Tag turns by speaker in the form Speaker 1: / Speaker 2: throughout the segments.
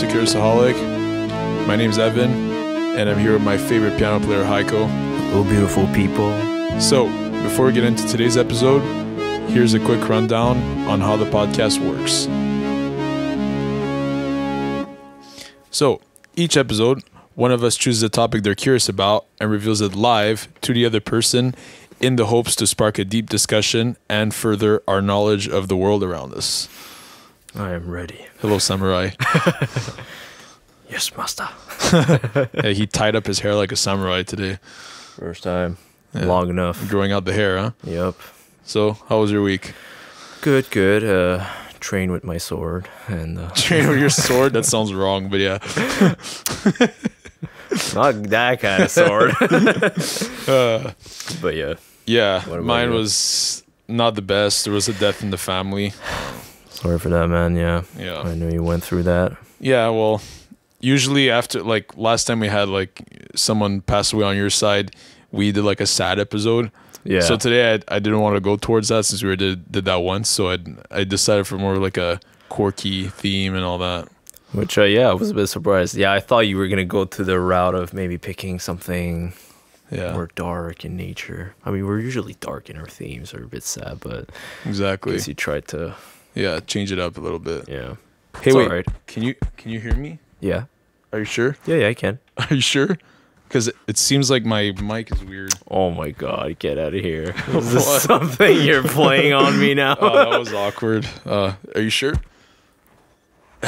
Speaker 1: to Curiousaholic. My name's Evan, and I'm here with my favorite piano player, Haiko.
Speaker 2: Hello, beautiful people.
Speaker 1: So, before we get into today's episode, here's a quick rundown on how the podcast works. So, each episode, one of us chooses a topic they're curious about and reveals it live to the other person in the hopes to spark a deep discussion and further our knowledge of the world around us.
Speaker 2: I am ready.
Speaker 1: Hello, samurai.
Speaker 2: Yes, master.
Speaker 1: Hey, he tied up his hair like a samurai today.
Speaker 2: First time. Yeah. Long enough.
Speaker 1: Growing out the hair, huh?
Speaker 2: Yep.
Speaker 1: So, how was your week?
Speaker 2: Good. Train with my sword. And
Speaker 1: train with your sword? That sounds wrong, but yeah.
Speaker 2: Not that kind of sword. But yeah.
Speaker 1: Yeah, mine was not the best. There was a death in the family.
Speaker 2: Sorry for that, man. Yeah. I know you went through that.
Speaker 1: Yeah, well, usually after, like, last time we had, like, someone pass away on your side, we did, like, a sad episode.
Speaker 2: Yeah.
Speaker 1: So today I didn't want to go towards that since we did that once. So I decided for more like a quirky theme and all that.
Speaker 2: Which, yeah, I was a bit surprised. Yeah, I thought you were going to go to the route of maybe picking something more dark in nature. I mean, we're usually dark in our themes or a bit sad, but
Speaker 1: exactly.
Speaker 2: I guess you tried to...
Speaker 1: Yeah, change it up a little bit.
Speaker 2: Yeah.
Speaker 1: Hey, wait, right. Can you hear me?
Speaker 2: Yeah.
Speaker 1: Are you sure?
Speaker 2: Yeah, I can.
Speaker 1: Are you sure? Because it seems like my mic is weird.
Speaker 2: Oh my god, get out of here. Is this something you're playing on me now?
Speaker 1: Oh, that was awkward. Are you sure?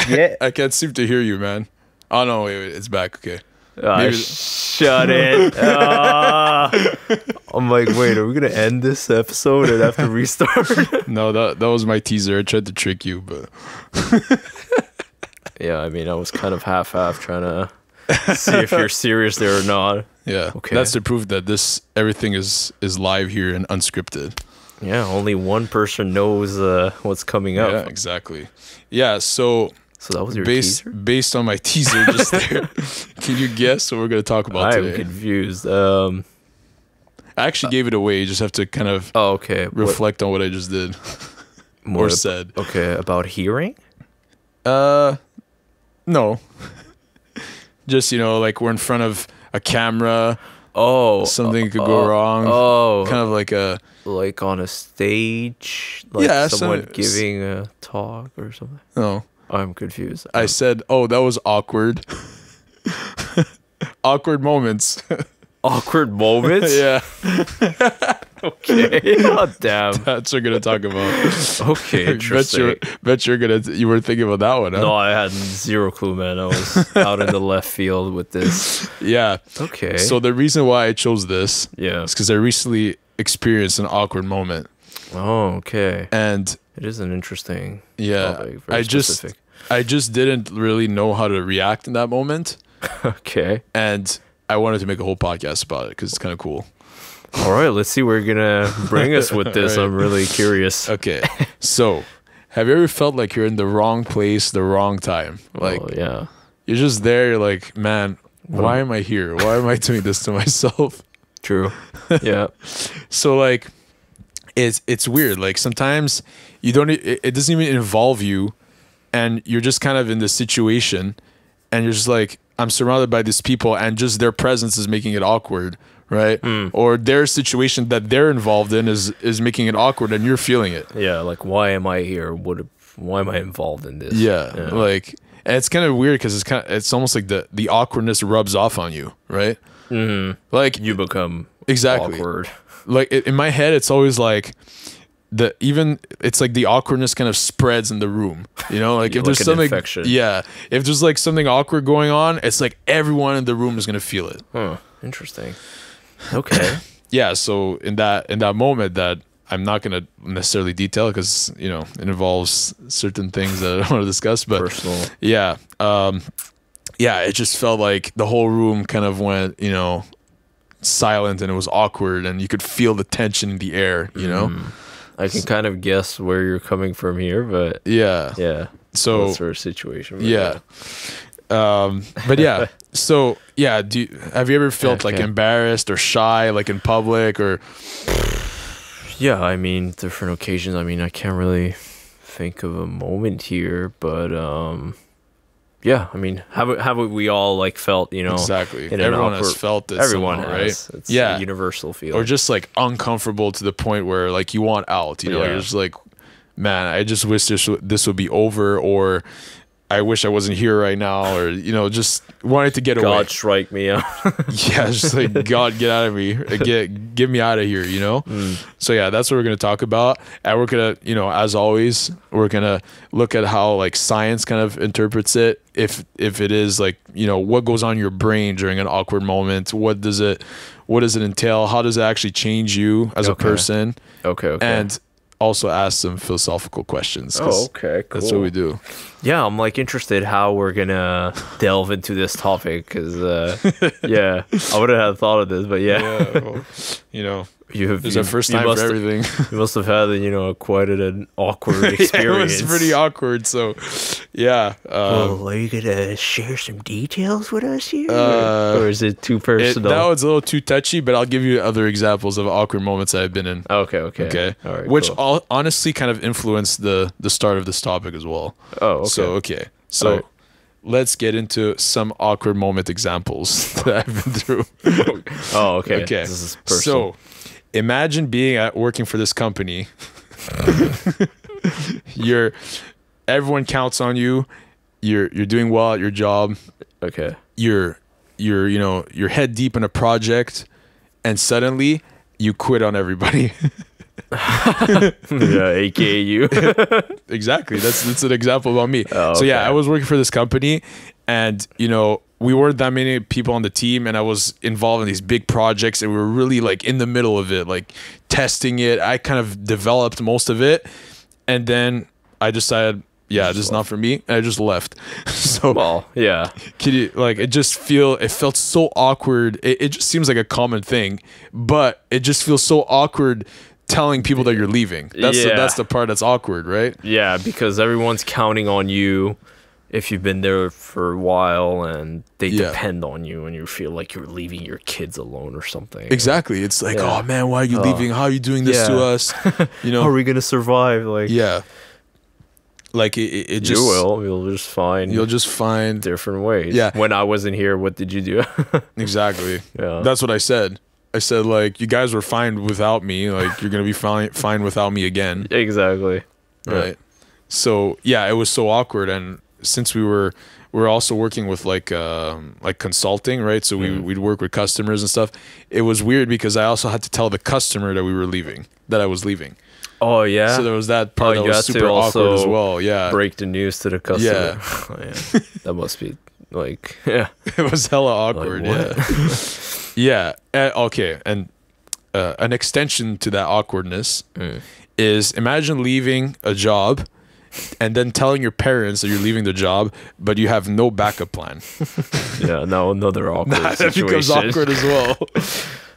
Speaker 2: Yeah.
Speaker 1: I can't seem to hear you, man. Oh, no, wait, it's back. Okay.
Speaker 2: Shut it. I'm like, wait, are we going to end this episode and have to restart?
Speaker 1: No, that was my teaser. I tried to trick you, but...
Speaker 2: Yeah, I mean, I was kind of half-half trying to see if you're serious there or not.
Speaker 1: Yeah, okay. That's to prove that everything is live here and unscripted.
Speaker 2: Yeah, only one person knows what's coming up.
Speaker 1: Yeah, exactly. Yeah, so
Speaker 2: that was your teaser?
Speaker 1: Based on my teaser just there, can you guess what we're going to talk about today?
Speaker 2: I'm confused.
Speaker 1: I actually gave it away. You just have to kind of reflect on what I just did or said.
Speaker 2: Okay, about hearing?
Speaker 1: No. Just, like we're in front of a camera.
Speaker 2: Oh.
Speaker 1: Something could go wrong.
Speaker 2: Oh.
Speaker 1: Kind of like
Speaker 2: like on a stage? Like someone giving a talk or something?
Speaker 1: No.
Speaker 2: I'm confused.
Speaker 1: I said, that was awkward. Awkward moments.
Speaker 2: Awkward moments?
Speaker 1: Yeah.
Speaker 2: Okay. Oh, damn.
Speaker 1: That's what we're going to talk about.
Speaker 2: Okay, interesting.
Speaker 1: Bet you were thinking about that one, huh?
Speaker 2: No, I had zero clue, man. I was out in the left field with this.
Speaker 1: Yeah.
Speaker 2: Okay.
Speaker 1: So the reason why I chose this
Speaker 2: is
Speaker 1: because I recently experienced an awkward moment.
Speaker 2: Oh, okay.
Speaker 1: And
Speaker 2: it is an interesting
Speaker 1: topic,
Speaker 2: very specific.
Speaker 1: I just didn't really know how to react in that moment.
Speaker 2: Okay.
Speaker 1: And I wanted to make a whole podcast about it because it's kind of cool.
Speaker 2: All right, let's see where you're going to bring us with this. Right. I'm really curious.
Speaker 1: Okay. So, have you ever felt like you're in the wrong place, the wrong time? Like,
Speaker 2: yeah.
Speaker 1: You're just there. You're like, man, why am I here? Why am I doing this to myself?
Speaker 2: True. Yeah.
Speaker 1: So, like, it's weird. Like, sometimes it doesn't even involve you, and you're just kind of in this situation, and you're just like, I'm surrounded by these people, and just their presence is making it awkward. Right? Or their situation that they're involved in is making it awkward and you're feeling it.
Speaker 2: Yeah, like, why am I here? Why am I involved in this?
Speaker 1: Yeah. Like, and it's kind of weird because it's almost like the awkwardness rubs off on you, right?
Speaker 2: Mm-hmm.
Speaker 1: Like,
Speaker 2: you become awkward.
Speaker 1: Like, in my head, it's always like it's like the awkwardness kind of spreads in the room, like if there's something infection. Yeah, if there's like something awkward going on, it's like everyone in the room is gonna feel it.
Speaker 2: Interesting. Okay.
Speaker 1: Yeah, so in that moment that I'm not gonna necessarily detail because it involves certain things that I don't want to discuss, but
Speaker 2: personal.
Speaker 1: Yeah, it just felt like the whole room kind of went silent and it was awkward and you could feel the tension in the air.
Speaker 2: I can kind of guess where you're coming from here, but
Speaker 1: yeah. So
Speaker 2: what sort of situation?
Speaker 1: Yeah. But yeah. So yeah, have you ever felt like embarrassed or shy, like in public or?
Speaker 2: Yeah, I mean, different occasions. I mean, I can't really think of a moment here, but Yeah, I mean, haven't we all like felt, you know?
Speaker 1: Exactly.
Speaker 2: In
Speaker 1: Everyone has felt it.
Speaker 2: Everyone
Speaker 1: somehow,
Speaker 2: has.
Speaker 1: right?
Speaker 2: It's a universal feeling.
Speaker 1: Or just like uncomfortable to the point where like you want out. You know, you're just like, man, I just wish this would be over, or I wish I wasn't here right now, or you know, just wanted to get away.
Speaker 2: God strike me out.
Speaker 1: Yeah, just like God, get out of me, get me out of here, you know. So yeah, that's what we're gonna talk about, and we're gonna, you know, as always, we're gonna look at how like science kind of interprets it. If it is like, you know, what goes on in your brain during an awkward moment, what does it entail? How does it actually change you as a person?
Speaker 2: Okay.
Speaker 1: And also ask some philosophical questions.
Speaker 2: Oh, okay, cool.
Speaker 1: That's what we do.
Speaker 2: Yeah, I'm like interested how we're gonna delve into this topic, because yeah, I wouldn't have thought of this, but
Speaker 1: well, you know, there's a first time for everything.
Speaker 2: You must have had, you know, quite an awkward experience.
Speaker 1: It was pretty awkward. So, yeah.
Speaker 2: Well, are you gonna share some details with us here, or is it too personal?
Speaker 1: That was a little too touchy, but I'll give you other examples of awkward moments I've been in.
Speaker 2: Okay. All right.
Speaker 1: Which honestly kind of influenced the start of this topic as well.
Speaker 2: Oh, okay.
Speaker 1: So let's get into some awkward moment examples that I've been through.
Speaker 2: Oh, okay.
Speaker 1: Okay.
Speaker 2: This is personal.
Speaker 1: So imagine working for this company. Everyone counts on you. You're doing well at your job.
Speaker 2: Okay.
Speaker 1: You're you know, you're head deep in a project, and suddenly you quit on everybody.
Speaker 2: Yeah, aka you.
Speaker 1: Exactly. That's an example about me.
Speaker 2: Oh,
Speaker 1: So yeah, I was working for this company, and you know, we weren't that many people on the team, and I was involved in these big projects, and we were really like in the middle of it, like testing it. I kind of developed most of it, and then I decided, yeah, this is not for me, and I just left. So,
Speaker 2: well, yeah.
Speaker 1: Can you, like, it felt so awkward. It just seems like a common thing, but it just feels so awkward telling people that you're leaving. That's the part that's awkward, right?
Speaker 2: Yeah, because everyone's counting on you if you've been there for a while, and they depend on you, and you feel like you're leaving your kids alone or something.
Speaker 1: Exactly. It's like, oh man, why are you leaving? How are you doing this to us? You know,
Speaker 2: how are we gonna survive? Like,
Speaker 1: like it just,
Speaker 2: you'll just find different ways.
Speaker 1: Yeah.
Speaker 2: When I wasn't here, what did you do?
Speaker 1: Exactly.
Speaker 2: Yeah.
Speaker 1: That's what I said. I said, like, you guys were fine without me. Like, you're gonna be fine without me again.
Speaker 2: Exactly.
Speaker 1: Right. Yeah. So yeah, it was so awkward, and since we were also working with like consulting, right? So we'd work with customers and stuff. It was weird because I also had to tell the customer that I was leaving.
Speaker 2: Oh yeah.
Speaker 1: So there was that part that was super awkward as well. Yeah.
Speaker 2: Break the news to the customer.
Speaker 1: Yeah.
Speaker 2: Oh, yeah. That must be like, yeah.
Speaker 1: It was hella awkward.
Speaker 2: Like,
Speaker 1: yeah. Okay. And an extension to that awkwardness is, imagine leaving a job and then telling your parents that you're leaving the job, but you have no backup plan.
Speaker 2: Yeah, no, another awkward situation.
Speaker 1: That becomes awkward as well.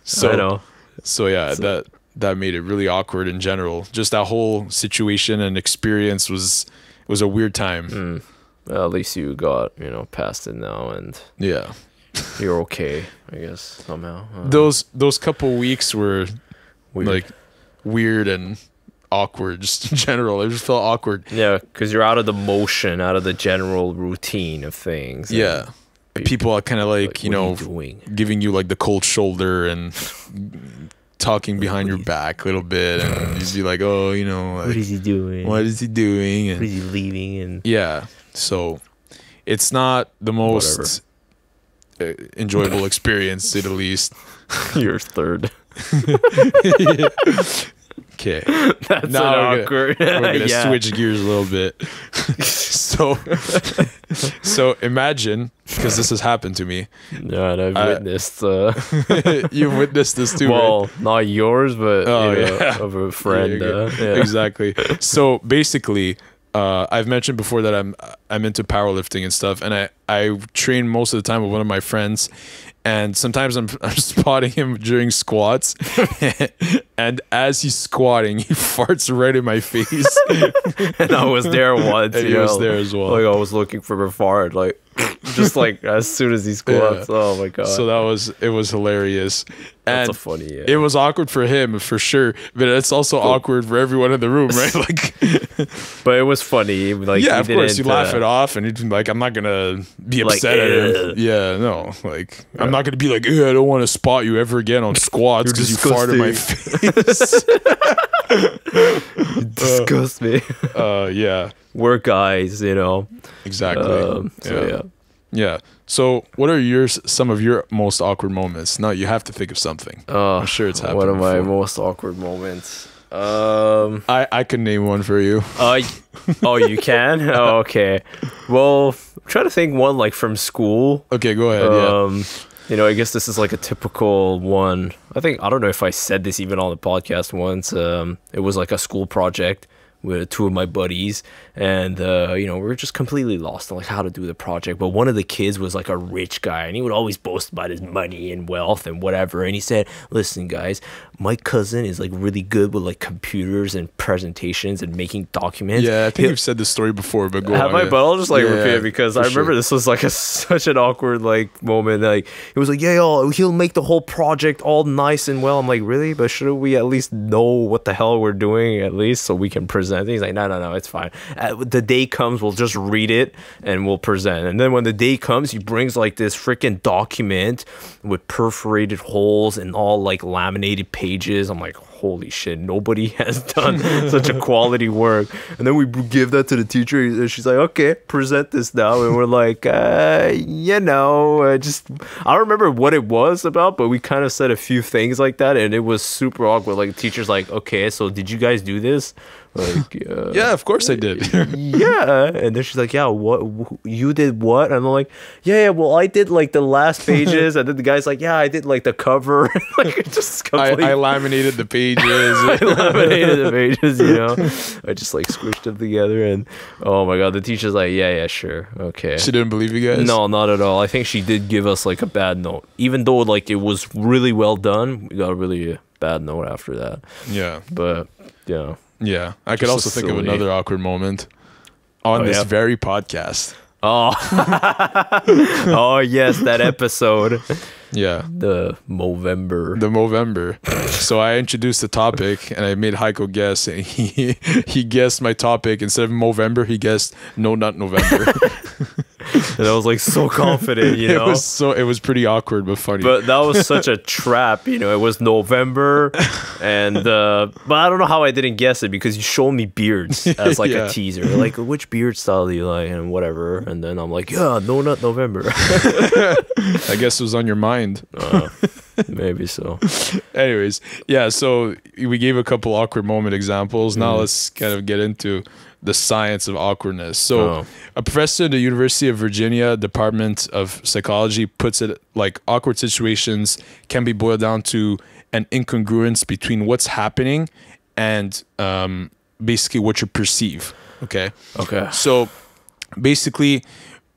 Speaker 1: So,
Speaker 2: I know.
Speaker 1: So yeah, that made it really awkward in general. Just that whole situation and experience was a weird time.
Speaker 2: Well, at least you got, you know, past it now, and
Speaker 1: yeah,
Speaker 2: you're okay, I guess, somehow.
Speaker 1: Those couple weeks were like weird and awkward, just in general. It just felt awkward.
Speaker 2: Yeah, because you're out of the motion, out of the general routine of things.
Speaker 1: Yeah. People are kind of like, you know, giving you like the cold shoulder and talking behind your back a little bit, and you'd be like, oh, you know, like,
Speaker 2: what is he doing?
Speaker 1: What is he doing? And
Speaker 2: what is he leaving? And
Speaker 1: yeah, so it's not the most enjoyable experience, to say the least.
Speaker 2: You're third.
Speaker 1: Okay,
Speaker 2: that's
Speaker 1: now
Speaker 2: awkward.
Speaker 1: We're gonna switch gears a little bit. So imagine, because this has happened to me.
Speaker 2: Yeah, and I've witnessed.
Speaker 1: You've witnessed this too.
Speaker 2: Well,
Speaker 1: right?
Speaker 2: not yours, but of a friend.
Speaker 1: Exactly. So basically, I've mentioned before that I'm into powerlifting and stuff, and I train most of the time with one of my friends. And sometimes I'm spotting him during squats, and as he's squatting, he farts right in my face.
Speaker 2: And I was there once.
Speaker 1: And he was there as well.
Speaker 2: Like, I was looking for a fart. Like, just like as soon as he squats. Yeah. Oh my god!
Speaker 1: So it was hilarious.
Speaker 2: That's
Speaker 1: and
Speaker 2: funny. Yeah.
Speaker 1: It was awkward for him for sure, but it's also awkward for everyone in the room, right? Like,
Speaker 2: but it was funny. Like,
Speaker 1: yeah, of course, you laugh it off, and you'd be like, I'm not gonna be upset at him. Yeah, no, like I'm not gonna be like, I don't want to spot you ever again on squats because you farted in my face.
Speaker 2: You disgust me.
Speaker 1: Yeah.
Speaker 2: We're guys, you know.
Speaker 1: Exactly. Yeah. So, what are some of your most awkward moments? No, you have to think of something. I'm sure it's happened.
Speaker 2: One of my
Speaker 1: before.
Speaker 2: most awkward moments.
Speaker 1: I could name one for you.
Speaker 2: Oh, you can? Oh, okay. Well, I'm trying to think one like from school.
Speaker 1: Okay, go ahead.
Speaker 2: You know, I guess this is like a typical one. I don't know if I said this even on the podcast once. It was like a school project with two of my buddies, and you know, we were just completely lost on like how to do the project. But one of the kids was like a rich guy, and he would always boast about his money and wealth and whatever. And he said, "Listen, guys, my cousin is like really good with like computers and presentations and making documents."
Speaker 1: Yeah, I think you've said this story before, but go on.
Speaker 2: But I'll just like repeat it because I remember this was like such an awkward like moment. Like it was like, yeah, he'll make the whole project all nice and well. I'm like, really? But shouldn't we at least know what the hell we're doing at least so we can present? He's like, no, it's fine. The day comes, we'll just read it and we'll present. And then when the day comes, he brings like this freaking document with perforated holes and all like laminated pages. I'm like, holy shit, nobody has done such a quality work. And then we give that to the teacher, and she's like, okay, present this now. And we're like, you know, I don't remember what it was about, but we kind of said a few things like that, and it was super awkward. Like the teacher's like, okay, so did you guys do this? Like,
Speaker 1: yeah, of course I did.
Speaker 2: Yeah. And then she's like, yeah, what, you did what? And I'm like, yeah, well, I did like the last pages. And then the guy's like, yeah, I did like the cover. Like, just
Speaker 1: I laminated the pages.
Speaker 2: I laminated the pages, you know. I just like squished them together, and oh my god, the teacher's like, yeah, sure, okay.
Speaker 1: She didn't believe you guys?
Speaker 2: No, not at all. I think she did give us like a bad note, even though like it was really well done. We got a really bad note after that.
Speaker 1: Yeah,
Speaker 2: but yeah.
Speaker 1: Yeah, I could also think of another awkward moment on this very podcast.
Speaker 2: Oh, oh yes, that episode.
Speaker 1: Yeah,
Speaker 2: the Movember.
Speaker 1: So I introduced the topic, and I made Heiko guess, and he guessed my topic. Instead of Movember, he guessed No Nut November.
Speaker 2: And I was like so confident, you know.
Speaker 1: It was pretty awkward but funny.
Speaker 2: But that was such a trap, you know. It was November, and but I don't know how I didn't guess it because you showed me beards as like a teaser, like which beard style do you like and whatever. And then I'm like, yeah, No Nut November.
Speaker 1: I guess it was on your mind.
Speaker 2: Maybe so.
Speaker 1: Anyways, yeah. So we gave a couple awkward moment examples. Now let's kind of get into the science of awkwardness. So a professor at the University of Virginia Department of Psychology puts it like awkward situations can be boiled down to an incongruence between what's happening and basically what you perceive. Okay. So basically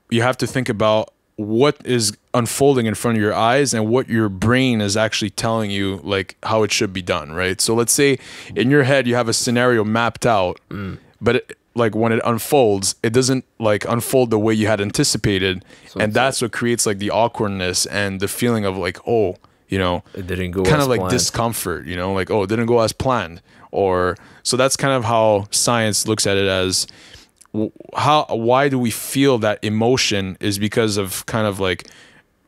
Speaker 1: you have to think about what is unfolding in front of your eyes and what your brain is actually telling you like how it should be done, right? So let's say in your head you have a scenario mapped out, but like when it unfolds, it doesn't like unfold the way you had anticipated, and that's what creates like the awkwardness and the feeling of like, oh, you know,
Speaker 2: it didn't go
Speaker 1: kind
Speaker 2: as
Speaker 1: of like
Speaker 2: planned.
Speaker 1: discomfort, you know, like, oh, it didn't go as planned. Or so that's kind of how science looks at it, as why do we feel that emotion is because of kind of like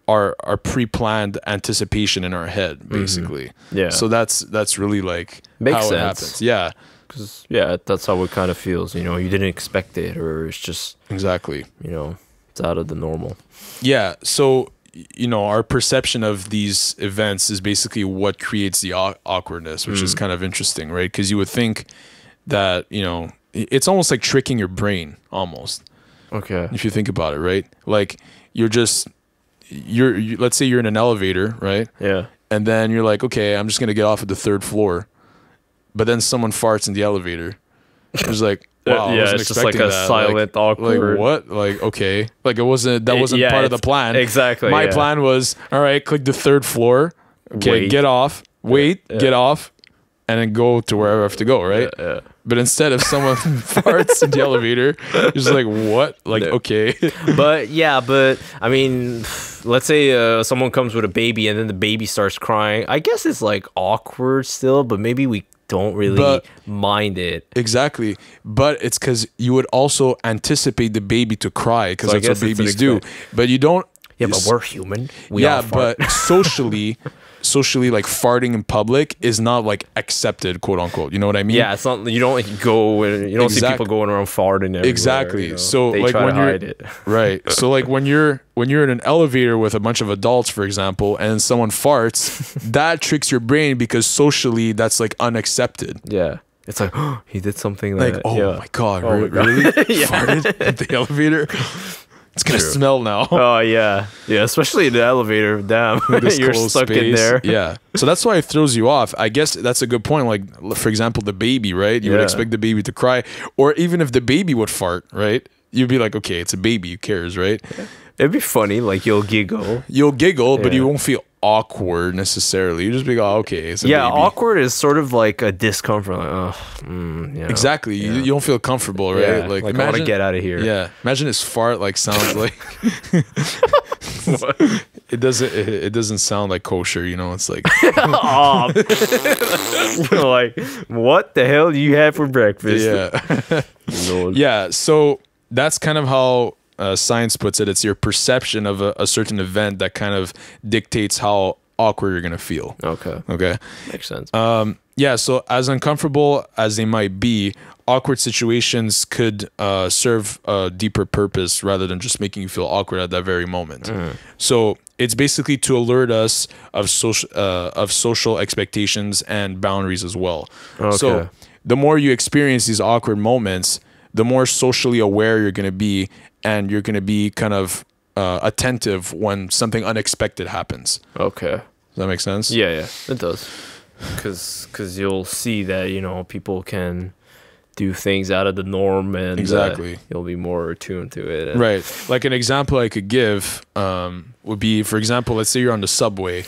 Speaker 1: our pre-planned anticipation in our head, basically.
Speaker 2: Yeah.
Speaker 1: So that's really like
Speaker 2: makes
Speaker 1: how
Speaker 2: sense.
Speaker 1: it happens. Yeah.
Speaker 2: Because that's how it kind of feels. You know, you didn't expect it, or it's just
Speaker 1: exactly.
Speaker 2: You know, it's out of the normal.
Speaker 1: Yeah. So you know, our perception of these events is basically what creates the awkwardness, which is kind of interesting, right? Because you would think that, you know, it's almost like tricking your brain, almost.
Speaker 2: Okay.
Speaker 1: If you think about it, right? Like let's say you're in an elevator, right?
Speaker 2: Yeah.
Speaker 1: And then you're like, okay, I'm just gonna get off at the 3rd floor, but then someone farts in the elevator. It's like, wow, I wasn't
Speaker 2: it's just like
Speaker 1: expecting
Speaker 2: a
Speaker 1: that.
Speaker 2: silent, awkward.
Speaker 1: Like what? Like okay, like it wasn't part of the plan.
Speaker 2: Exactly.
Speaker 1: My plan was, all right, click the 3rd floor. Okay, get off. Wait, get off, and then go to wherever I have to go. Right?
Speaker 2: Yeah.
Speaker 1: But instead, if someone farts in the elevator, you're just like, what? Like, okay.
Speaker 2: But I mean, let's say someone comes with a baby and then the baby starts crying. I guess it's like awkward still, but maybe we don't really mind it.
Speaker 1: Exactly. But it's because you would also anticipate the baby to cry, because that's what babies do. But you don't.
Speaker 2: Yeah, but we're human. We all fart.
Speaker 1: But socially, like farting in public is not like accepted, quote unquote. You know what I mean?
Speaker 2: Yeah, it's not. You don't go and you don't see people going around farting everywhere.
Speaker 1: Exactly.
Speaker 2: You know?
Speaker 1: So
Speaker 2: they
Speaker 1: like
Speaker 2: try
Speaker 1: when
Speaker 2: to
Speaker 1: you're
Speaker 2: hide it.
Speaker 1: right. So like when you're in an elevator with a bunch of adults, for example, and someone farts, that tricks your brain because socially that's like unaccepted.
Speaker 2: Yeah. It's like, oh, he did something
Speaker 1: like, oh my God, really? Farted at the elevator? It's gonna smell now.
Speaker 2: Oh yeah, especially in the elevator. Damn, you're stuck in there.
Speaker 1: Yeah, so that's why it throws you off. I guess that's a good point. Like, for example, the baby, right? You would expect the baby to cry, or even if the baby would fart, right? You'd be like, okay, it's a baby. Who cares, right?
Speaker 2: Yeah. It'd be funny. Like you'll giggle.
Speaker 1: But you won't feel awkward necessarily. You just be like, oh, okay, it's a baby.
Speaker 2: Awkward is sort of like a discomfort. Like,
Speaker 1: exactly. You don't feel comfortable, right?
Speaker 2: Yeah. Like imagine, I want to get out of here.
Speaker 1: Yeah. Imagine his fart like sounds like it doesn't sound like kosher, you know. It's like
Speaker 2: like, what the hell do you have for breakfast?
Speaker 1: Yeah. Yeah. So that's kind of how science puts it. It's your perception of a certain event that kind of dictates how awkward you're gonna feel. Okay,
Speaker 2: makes sense.
Speaker 1: Yeah, so as uncomfortable as they might be, awkward situations could serve a deeper purpose rather than just making you feel awkward at that very moment. So it's basically to alert us of social expectations and boundaries as well. So the more you experience these awkward moments, the more socially aware you're going to be, and you're going to be kind of attentive when something unexpected happens.
Speaker 2: Okay.
Speaker 1: Does that make sense?
Speaker 2: Yeah, it does. Because you'll see that, you know, people can do things out of the norm, and you'll be more attuned to it.
Speaker 1: Right. Like an example I could give would be, for example, let's say you're on the subway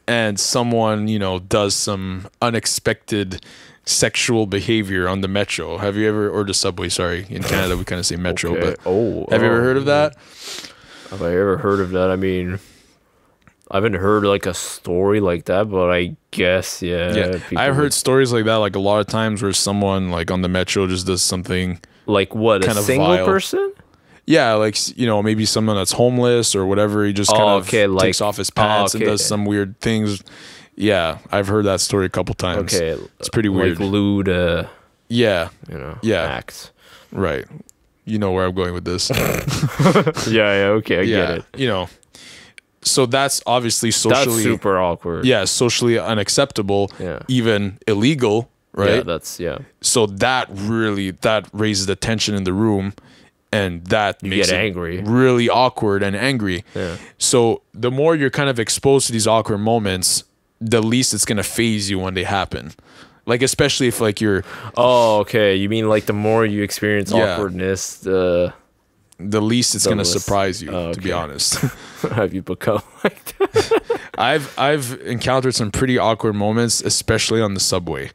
Speaker 1: and someone, you know, does some unexpected sexual behavior on the metro. Have you ever, or the subway, sorry. In Canada, we kind of say metro, but have you ever heard of that?
Speaker 2: Have I ever heard of that? I mean, I haven't heard like a story like that, but I guess, yeah.
Speaker 1: I've heard stories like that, like a lot of times where someone like on the metro just does something.
Speaker 2: Like what, a single person?
Speaker 1: Yeah, like, you know, maybe someone that's homeless or whatever. He just kind of takes off his pants and does some weird things. Yeah, I've heard that story a couple times. Okay, it's pretty weird.
Speaker 2: Like lewd, acts.
Speaker 1: Right. You know where I'm going with this.
Speaker 2: Okay, I get it.
Speaker 1: You know, so that's obviously socially...
Speaker 2: That's super awkward.
Speaker 1: Yeah, socially unacceptable, even illegal, right? So that raises the tension in the room, and that makes it angry, really awkward and angry. Yeah. So the more you're kind of exposed to these awkward moments, the least it's gonna phase you when they happen. Like, especially if like you're...
Speaker 2: Oh, okay. You mean like the more you experience awkwardness, the
Speaker 1: least it's gonna surprise you, to be honest.
Speaker 2: Have you become like that?
Speaker 1: I've encountered some pretty awkward moments, especially on the subway.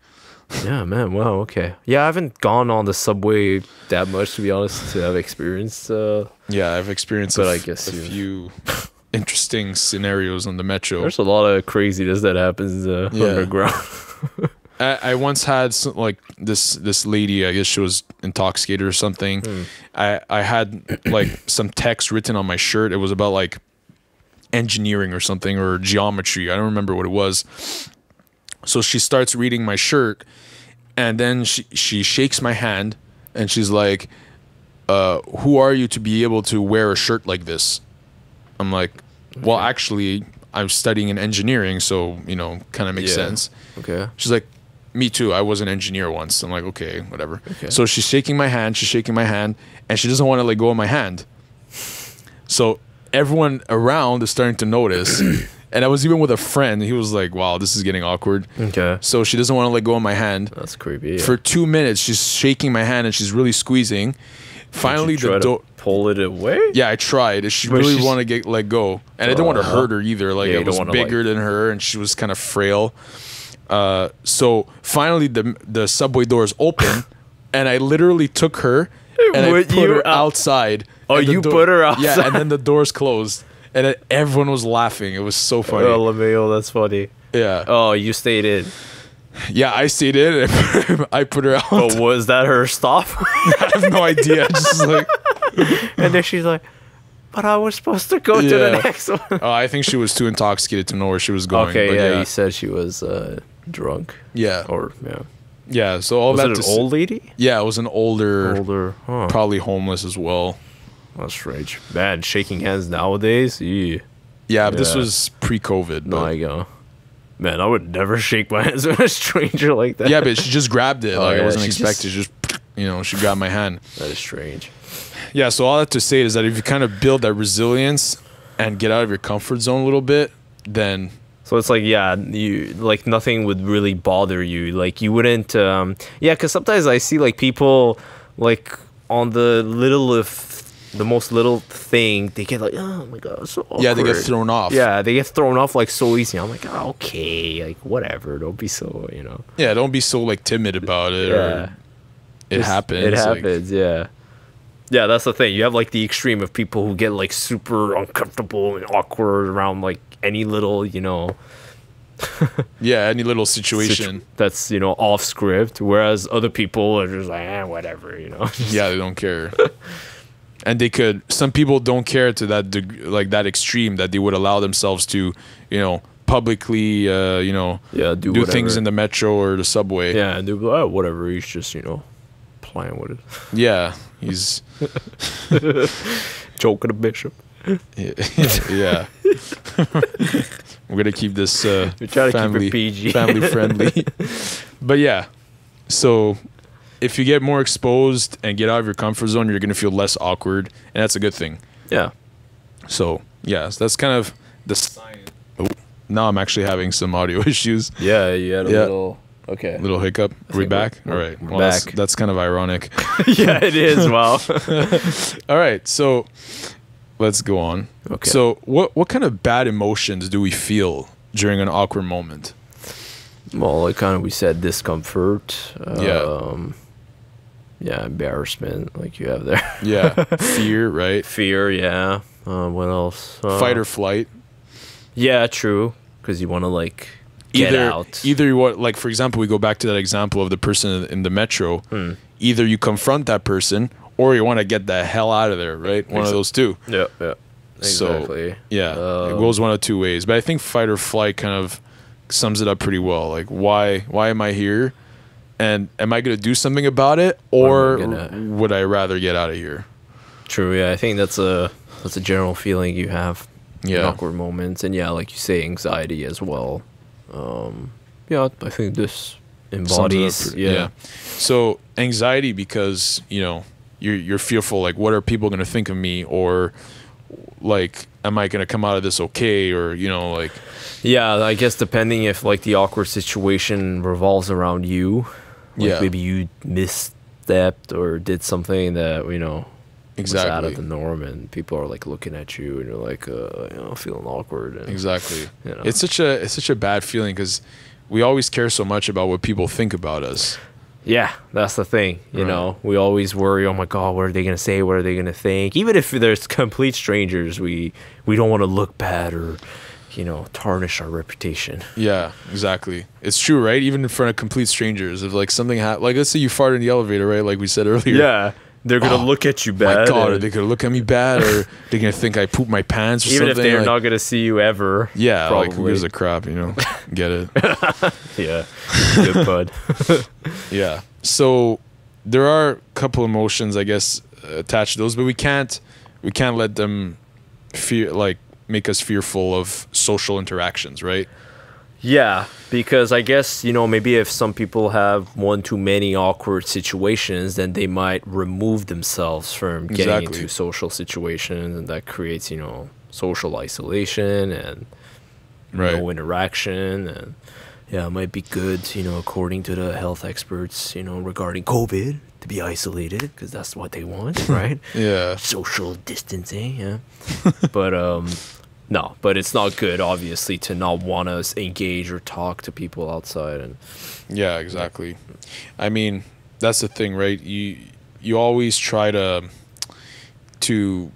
Speaker 2: Yeah, man. Wow. Okay. Yeah, I haven't gone on the subway that much, to be honest, to have experienced.
Speaker 1: Yeah, I've experienced, but I guess a few interesting scenarios on the metro.
Speaker 2: There's a lot of craziness that happens underground.
Speaker 1: I once had this lady, I guess she was intoxicated or something. I had like some text written on my shirt. It was about like engineering or something, or geometry. I don't remember what it was. So she starts reading my shirt, and then she shakes my hand, and she's like, who are you to be able to wear a shirt like this? I'm like, well, actually, I'm studying in engineering, so, you know, kind of makes sense. Okay. She's like, me too. I was an engineer once. I'm like, okay, whatever. Okay. So she's shaking my hand, and she doesn't want to let go of my hand. So everyone around is starting to notice. And I was even with a friend. He was like, wow, this is getting awkward. Okay. So she doesn't want to let go of my hand.
Speaker 2: That's creepy.
Speaker 1: For 2 minutes, she's shaking my hand and she's really squeezing. Finally,
Speaker 2: the door... pull it away?
Speaker 1: Yeah, I tried. She really wanted to let go. And I didn't want to hurt her either. Like, it was bigger than her, and she was kind of frail. So finally the subway doors open, and I literally took her and I put her outside.
Speaker 2: Oh, you put her outside?
Speaker 1: Yeah, and then the doors closed, and then everyone was laughing. It was so funny.
Speaker 2: Oh, LaMayo, that's funny.
Speaker 1: Yeah.
Speaker 2: Oh, you stayed in.
Speaker 1: Yeah, I stayed in. I put her out.
Speaker 2: But was that her stop?
Speaker 1: I have no idea. Just like,
Speaker 2: and then she's like, but I was supposed to go to the next one.
Speaker 1: Oh, I think she was too intoxicated to know where she was going.
Speaker 2: Okay,
Speaker 1: but
Speaker 2: yeah, you said she was drunk.
Speaker 1: Yeah.
Speaker 2: Or, yeah.
Speaker 1: Yeah, so all
Speaker 2: was
Speaker 1: that
Speaker 2: it an old lady?
Speaker 1: Yeah, it was an older,
Speaker 2: huh.
Speaker 1: probably homeless as well.
Speaker 2: That's strange. Man, shaking hands nowadays?
Speaker 1: Yeah, but this was pre-COVID.
Speaker 2: No, I go. Man, I would never shake my hands with a stranger like that.
Speaker 1: Yeah, but she just grabbed it. Like, I wasn't expecting. Just, she grabbed my hand.
Speaker 2: That is strange.
Speaker 1: Yeah, so all that to say is that if you kind of build that resilience and get out of your comfort zone a little bit, then...
Speaker 2: So it's like, yeah, you like nothing would really bother you. Like you wouldn't... yeah, because sometimes I see like people like on the most little thing, they get like, oh my god, so awkward.
Speaker 1: Yeah, they get thrown off.
Speaker 2: Yeah, they get thrown off like so easy. I'm like, oh, okay, like whatever. Don't be so,
Speaker 1: Yeah, don't be so like timid about it.
Speaker 2: Yeah.
Speaker 1: It happens.
Speaker 2: It happens, yeah. Yeah, that's the thing. You have like the extreme of people who get like super uncomfortable and awkward around like any little,
Speaker 1: yeah, any little situation
Speaker 2: that's off script, whereas other people are just like, whatever,
Speaker 1: Yeah, they don't care. And some people don't care to that like that extreme that they would allow themselves to, publicly, do things in the metro or the subway.
Speaker 2: Yeah, and they'll be like, oh, whatever. He's just, playing with it.
Speaker 1: Yeah, he's
Speaker 2: joking the bishop.
Speaker 1: Yeah. We're gonna keep this
Speaker 2: family PG,
Speaker 1: family friendly. But yeah, so if you get more exposed and get out of your comfort zone, you're gonna feel less awkward, and that's a good thing.
Speaker 2: Yeah.
Speaker 1: So yeah, so that's kind of the science. Oh, now I'm actually having some audio issues.
Speaker 2: Yeah, you had a little. Okay.
Speaker 1: Little hiccup. Are we back? All right.
Speaker 2: Well, back.
Speaker 1: That's kind of ironic.
Speaker 2: Yeah, it is. Wow.
Speaker 1: All right. So let's go on.
Speaker 2: Okay.
Speaker 1: So what kind of bad emotions do we feel during an awkward moment?
Speaker 2: Well, like kind of we said, discomfort.
Speaker 1: Yeah,
Speaker 2: embarrassment, like you have there.
Speaker 1: Yeah, fear, right?
Speaker 2: Fear, yeah. What else?
Speaker 1: Fight or flight.
Speaker 2: Yeah, true. Because you want to like get out.
Speaker 1: Either you want, like for example, we go back to that example of the person in the metro. Either you confront that person, or you want to get the hell out of there, right? One of those two.
Speaker 2: Yeah, yeah. Exactly.
Speaker 1: So, yeah, it goes one of two ways. But I think fight or flight kind of sums it up pretty well. Like, why am I here? And am I going to do something about it, or would I rather get out of here? True.
Speaker 2: Yeah, I think that's a general feeling you have in awkward moments, and yeah, like you say, anxiety as well. Yeah, I think this embodies. Yeah.
Speaker 1: So anxiety because you're fearful. Like, what are people going to think of me, or like, am I going to come out of this okay, or like.
Speaker 2: Yeah, I guess depending if like the awkward situation revolves around you. Like maybe you misstepped or did something that was out of the norm, and people are like looking at you, and you're like feeling awkward. And,
Speaker 1: exactly. It's such a bad feeling because we always care so much about what people think about us.
Speaker 2: Yeah, that's the thing. You know, we always worry. Oh my God, what are they gonna say? What are they gonna think? Even if there's complete strangers, we don't want to look bad or tarnish our reputation.
Speaker 1: Yeah, exactly. It's true, right? Even in front of complete strangers, if like something like let's say you farted in the elevator, right? Like we said earlier.
Speaker 2: Yeah, they're gonna look at you bad.
Speaker 1: My God, are they gonna look at me bad, or they're gonna think I pooped my pants, or
Speaker 2: even
Speaker 1: something?
Speaker 2: Even if they're not gonna see you ever.
Speaker 1: Yeah,
Speaker 2: probably.
Speaker 1: like who gives a crap, Get it?
Speaker 2: Yeah, good bud.
Speaker 1: Yeah. So there are a couple emotions, I guess, attached to those, but we can't let them make us fearful of social interactions, right?
Speaker 2: Yeah, because I guess, maybe if some people have one too many awkward situations, then they might remove themselves from getting into social situations, and that creates, social isolation and no interaction. And yeah, it might be good, according to the health experts, regarding COVID, to be isolated, because that's what they want, right?
Speaker 1: Yeah.
Speaker 2: Social distancing, yeah. But No, but it's not good, obviously, to not want to engage or talk to people outside. And
Speaker 1: yeah, exactly. I mean, that's the thing, right? You always try to do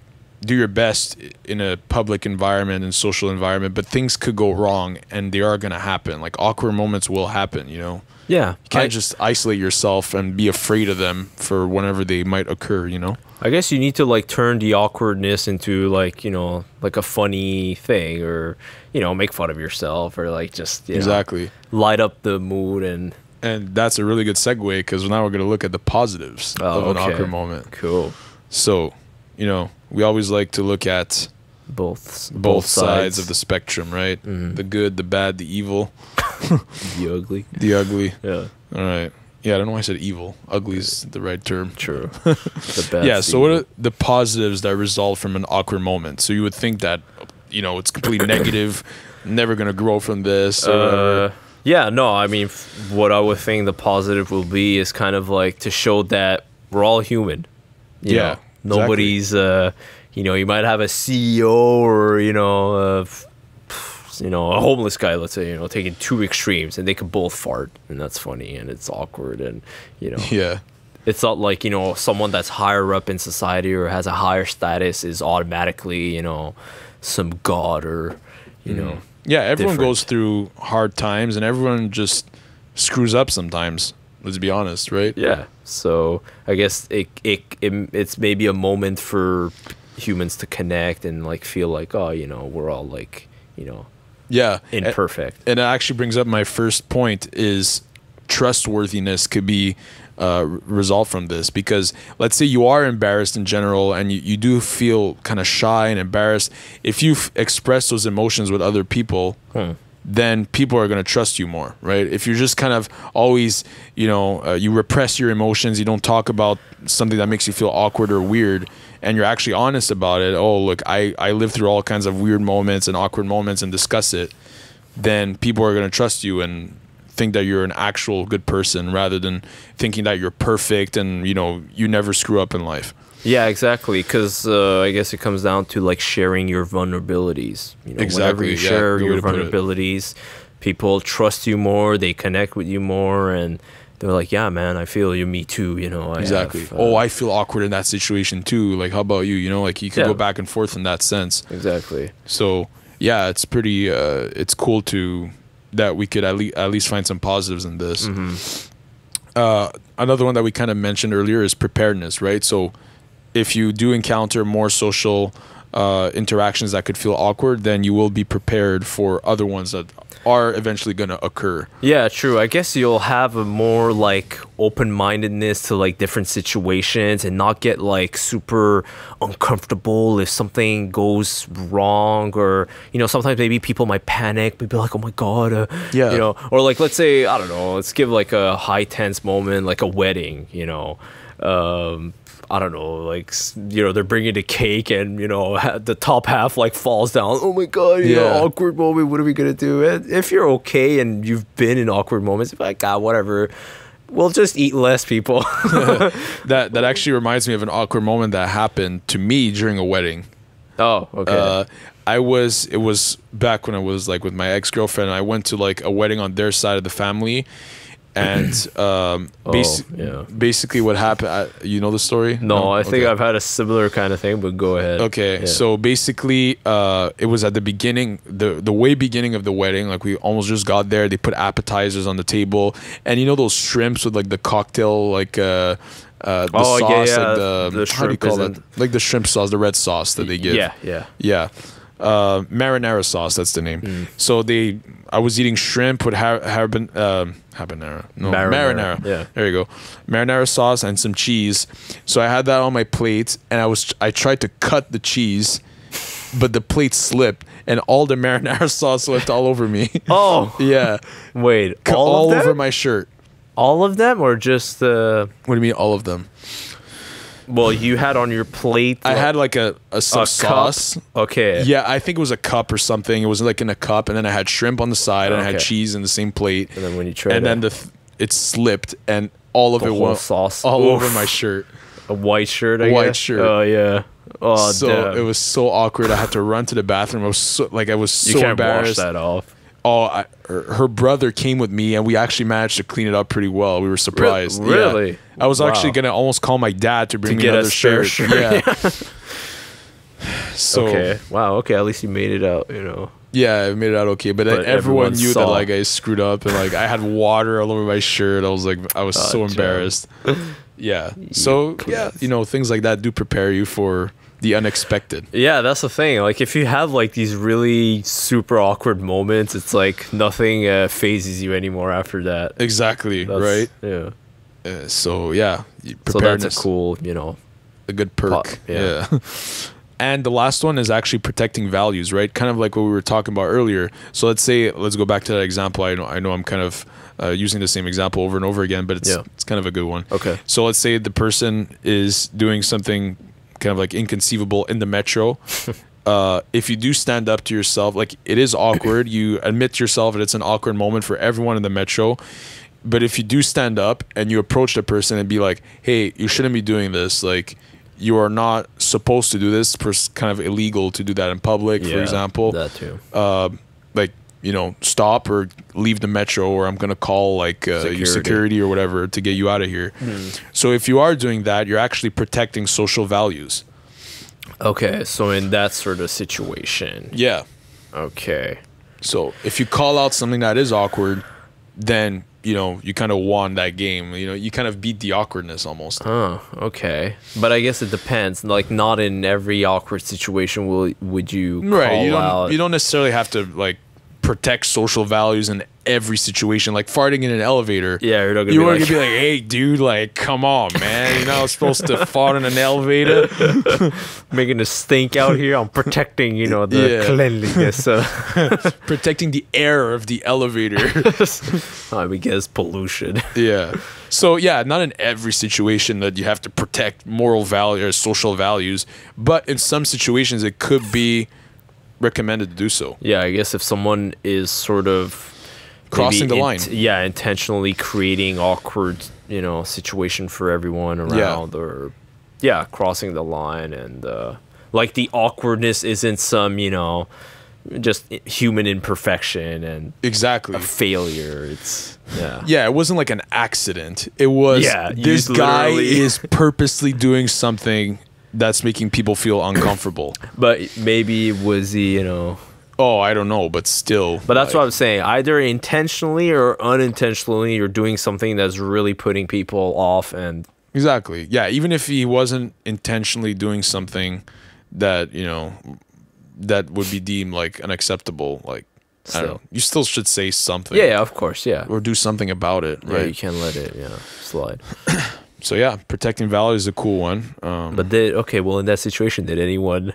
Speaker 1: your best in a public environment and social environment, but things could go wrong, and they are gonna happen. Like awkward moments will happen, you know.
Speaker 2: Yeah,
Speaker 1: you can't just isolate yourself and be afraid of them for whenever they might occur, you know.
Speaker 2: I guess you need to like turn the awkwardness into like, you know, like a funny thing, or, you know, make fun of yourself, or like just, you
Speaker 1: exactly
Speaker 2: know, light up the mood.
Speaker 1: And that's a really good segue, because now we're going to look at the positives of an awkward moment.
Speaker 2: Cool.
Speaker 1: So, you know, we always like to look at both sides of the spectrum, right? The good, the bad, the evil.
Speaker 2: The ugly.
Speaker 1: The ugly.
Speaker 2: Yeah.
Speaker 1: All right. Yeah, I don't know why I said evil. Ugly is the right term.
Speaker 2: True. The bad.
Speaker 1: Yeah, so what are the positives that result from an awkward moment? So you would think that, you know, it's completely negative, never going to grow from this.
Speaker 2: Yeah, no, I mean, what I would think the positive will be is kind of like to show that we're all human. You know? Nobody's, you know, you might have a CEO or, you know, a homeless guy, let's say, you know, taking two extremes, and they could both fart, and that's funny, and it's awkward, and, you know.
Speaker 1: Yeah.
Speaker 2: It's not like, you know, someone that's higher up in society or has a higher status is automatically, you know, some god or, you know.
Speaker 1: Yeah, everyone
Speaker 2: different.
Speaker 1: goes through hard times, and everyone just screws up sometimes. Let's be honest, right?
Speaker 2: Yeah. So I guess it's maybe a moment for humans to connect and like feel like, oh, you know, we're all like, you know, imperfect.
Speaker 1: And it actually brings up my first point is trustworthiness could be result from this, because let's say you are embarrassed in general and you do feel kind of shy and embarrassed. If you express those emotions with other people, then people are going to trust you more, right? If you're just kind of always, you know, you repress your emotions, you don't talk about something that makes you feel awkward or weird, and you're actually honest about it. Oh, look, I live through all kinds of weird moments and awkward moments and discuss it. Then people are going to trust you and think that you're an actual good person, rather than thinking that you're perfect and, you know, you never screw up in life.
Speaker 2: Yeah, exactly. Because I guess it comes down to like sharing your vulnerabilities. You know, whenever you share your vulnerabilities, people trust you more, they connect with you more, and they're like, yeah, man, I feel you, me too, you know.
Speaker 1: I feel awkward in that situation too. Like, how about you? You know, like you can go back and forth in that sense.
Speaker 2: Exactly.
Speaker 1: So, yeah, it's pretty, it's cool that we could at least find some positives in this. Another one that we kind of mentioned earlier is preparedness, right? So if you do encounter more social interactions that could feel awkward, then you will be prepared for other ones that are eventually going to occur.
Speaker 2: Yeah, true. I guess you'll have a more like open-mindedness to like different situations and not get like super uncomfortable if something goes wrong, or, you know, sometimes maybe people might panic, maybe like, oh my God, you know, or like, let's say, I don't know, let's give like a high tense moment, like a wedding, you know, I don't know, like, you know, they're bringing the cake and, you know, the top half like falls down. Oh my God, you know, awkward moment. What are we going to do? And if you're okay and you've been in awkward moments, you're like, God, whatever. We'll just eat less, people.
Speaker 1: That actually reminds me of an awkward moment that happened to me during a wedding.
Speaker 2: Oh, okay.
Speaker 1: It was back when I was like with my ex-girlfriend, and I went to like a wedding on their side of the family. And basically what happened, you know the story?
Speaker 2: No, I think I've had a similar kind of thing, but go ahead.
Speaker 1: Okay, so basically it was at the beginning, the way beginning of the wedding. Like we almost just got there. They put appetizers on the table, and you know those shrimps with like the cocktail, like the sauce, like the how do you call that? Like the shrimp sauce, the red sauce that they give. Yeah. Marinara sauce, that's the name. So I was eating shrimp with habanero. No, marinara.
Speaker 2: Yeah.
Speaker 1: There you go. Marinara sauce and some cheese. So I had that on my plate, and I tried to cut the cheese, but the plate slipped and all the marinara sauce left all over me.
Speaker 2: Oh.
Speaker 1: Yeah.
Speaker 2: Wait,
Speaker 1: all over my shirt.
Speaker 2: All of them, or just
Speaker 1: What do you mean all of them?
Speaker 2: Well, you had on your plate.
Speaker 1: I had like some sauce.
Speaker 2: Cup? Okay.
Speaker 1: Yeah, I think it was a cup or something. It was like in a cup, and then I had shrimp on the side, and I had cheese in the same plate.
Speaker 2: And then when you tried,
Speaker 1: and then it slipped, and all of it went
Speaker 2: sauce
Speaker 1: all over my shirt.
Speaker 2: A white shirt.
Speaker 1: White shirt.
Speaker 2: Oh yeah. Oh,
Speaker 1: so
Speaker 2: damn.
Speaker 1: it was so awkward. I had to run to the bathroom. I was so
Speaker 2: You can't
Speaker 1: embarrassed.
Speaker 2: wash that off.
Speaker 1: Oh, her brother came with me, and we actually managed to clean it up pretty well. We were surprised.
Speaker 2: Really?
Speaker 1: Yeah. I was
Speaker 2: Wow.
Speaker 1: actually gonna almost call my dad to bring me
Speaker 2: get a
Speaker 1: another
Speaker 2: spare
Speaker 1: shirt.
Speaker 2: shirt.
Speaker 1: Yeah. So
Speaker 2: Okay. Wow. Okay. At least you made it out.
Speaker 1: yeah, I made it out okay. But,
Speaker 2: But
Speaker 1: everyone
Speaker 2: everyone
Speaker 1: knew that
Speaker 2: saw.
Speaker 1: like I screwed up, and like I had water all over my shirt. I was so
Speaker 2: damn.
Speaker 1: embarrassed. Yeah. So yeah, things like that do prepare you for the unexpected.
Speaker 2: Yeah, that's the thing. Like, if you have like these really super awkward moments, it's like nothing phases you anymore after that.
Speaker 1: Exactly.
Speaker 2: That's-
Speaker 1: Right.
Speaker 2: Yeah.
Speaker 1: So yeah,
Speaker 2: So
Speaker 1: preparedness.
Speaker 2: that's a cool,
Speaker 1: a good perk.
Speaker 2: Yeah.
Speaker 1: Yeah. And the last one is actually protecting values, right? Kind of like what we were talking about earlier. So let's go back to that example. I know I'm kind of using the same example over and over again, but it's kind of a good one.
Speaker 2: Okay.
Speaker 1: So let's say the person is doing something kind of like inconceivable in the metro. If you do stand up to yourself, like it is awkward. You admit to yourself that it's an awkward moment for everyone in the metro. But if you do stand up and you approach the person and be like, hey, you shouldn't be doing this. Like, you are not supposed to do this. It's kind of illegal to do that in public, for example.
Speaker 2: That too.
Speaker 1: Like, stop or leave the metro, or I'm going to call like your security or whatever to get you out of here. So if you are doing that, you're actually protecting social values.
Speaker 2: Okay, so in that sort of situation.
Speaker 1: Yeah.
Speaker 2: Okay.
Speaker 1: So if you call out something that is awkward, then you kind of won that game. You kind of beat the awkwardness almost.
Speaker 2: Oh, okay. But I guess it depends. Like, not in every awkward situation would you call out.
Speaker 1: You don't necessarily have to like protect social values in every situation. Like farting in an elevator.
Speaker 2: Yeah, you're not
Speaker 1: you
Speaker 2: gonna
Speaker 1: want
Speaker 2: be
Speaker 1: to be like, hey, dude, like, come on, man. You're not supposed to fart in an elevator.
Speaker 2: making a stink out here. I'm protecting, the cleanliness.
Speaker 1: Protecting the air of the elevator.
Speaker 2: I guess pollution.
Speaker 1: Yeah. So yeah, not in every situation that you have to protect moral value or social values, but in some situations it could be recommended to do so.
Speaker 2: Yeah, I guess if someone is sort of
Speaker 1: crossing the line.
Speaker 2: Intentionally creating awkward, situation for everyone around, or crossing the line, and like the awkwardness isn't some, just human imperfection and
Speaker 1: exactly
Speaker 2: a failure. It's
Speaker 1: it wasn't like an accident. It was this guy is purposely doing something that's making people feel uncomfortable.
Speaker 2: But maybe was he,
Speaker 1: Oh, I don't know, but still.
Speaker 2: But that's what I'm saying. Either intentionally or unintentionally, you're doing something that's really putting people off. And
Speaker 1: exactly, yeah. Even if he wasn't intentionally doing something that that would be deemed like unacceptable, like I don't know, you still should say something.
Speaker 2: Yeah, of course, yeah.
Speaker 1: Or do something about it, right?
Speaker 2: Yeah, you can't let it, slide.
Speaker 1: So yeah, protecting value is a cool one.
Speaker 2: But in that situation, did anyone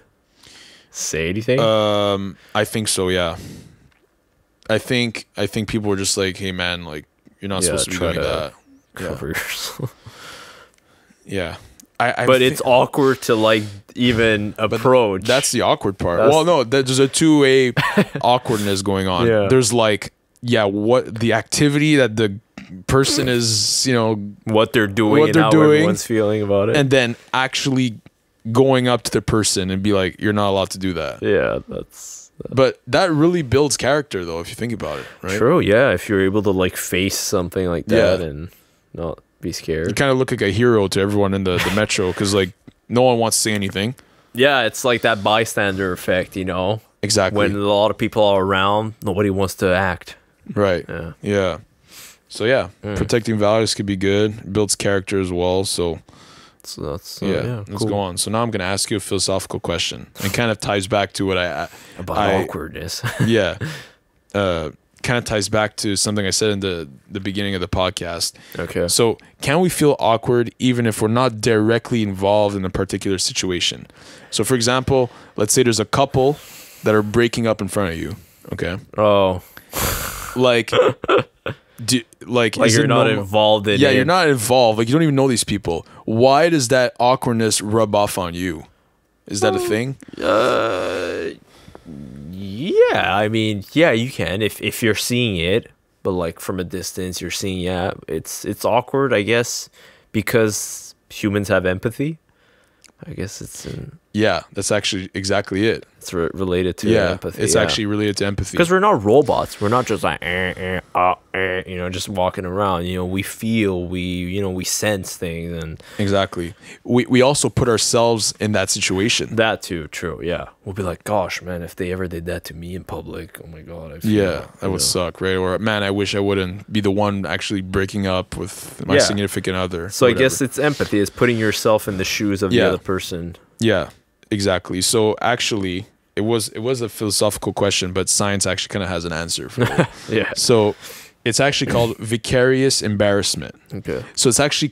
Speaker 2: say anything?
Speaker 1: I think so. Yeah. I think people were just like, "Hey, man, like you're not supposed to be doing that."
Speaker 2: Cover yourself.
Speaker 1: Yeah.
Speaker 2: But it's awkward to like even approach.
Speaker 1: That's the awkward part. Well, no, there's a two-way awkwardness going on.
Speaker 2: Yeah.
Speaker 1: There's like, what the activity that the person is,
Speaker 2: what they're doing and how everyone's feeling about it,
Speaker 1: and then actually going up to the person and be like, "You're not allowed to do that."
Speaker 2: Yeah,
Speaker 1: But that really builds character, though, if you think about it. Right?
Speaker 2: True. Yeah, if you're able to like face something like that and not be scared.
Speaker 1: You kind of look like a hero to everyone in the metro because like no one wants to say anything.
Speaker 2: Yeah, it's like that bystander effect,
Speaker 1: Exactly.
Speaker 2: When a lot of people are around, nobody wants to act.
Speaker 1: Right. Yeah. So protecting values could be good. It builds character as well. So
Speaker 2: that's
Speaker 1: let's go on. So now I'm going to ask you a philosophical question. It kind of ties back to what
Speaker 2: about awkwardness.
Speaker 1: Yeah. Kind of ties back to something I said in the beginning of the podcast.
Speaker 2: Okay.
Speaker 1: So can we feel awkward even if we're not directly involved in a particular situation? So for example, let's say there's a couple that are breaking up in front of you. Okay.
Speaker 2: Oh.
Speaker 1: Like
Speaker 2: you're not involved in it.
Speaker 1: Yeah, you're not involved. Like you don't even know these people. Why does that awkwardness rub off on you? Is that a thing?
Speaker 2: Yeah, I mean, you can if you're seeing it, but like from a distance, you're seeing it's awkward, I guess, because humans have empathy. I guess it's
Speaker 1: Yeah, that's actually exactly it.
Speaker 2: It's related to empathy.
Speaker 1: It's actually related to empathy.
Speaker 2: Because we're not robots. We're not just like, you know, just walking around. You know, we feel, we sense things. And
Speaker 1: exactly. We also put ourselves in that situation.
Speaker 2: That too, true, yeah. We'll be like, gosh, man, if they ever did that to me in public, oh my God. I feel
Speaker 1: that would suck, right? Or, man, I wish I wouldn't be the one actually breaking up with my significant other.
Speaker 2: So I guess it's empathy. It's putting yourself in the shoes of the other person.
Speaker 1: Yeah, exactly. So actually, it was a philosophical question, but science actually kind of has an answer for it.
Speaker 2: Yeah.
Speaker 1: So it's actually called vicarious embarrassment.
Speaker 2: Okay.
Speaker 1: So it's actually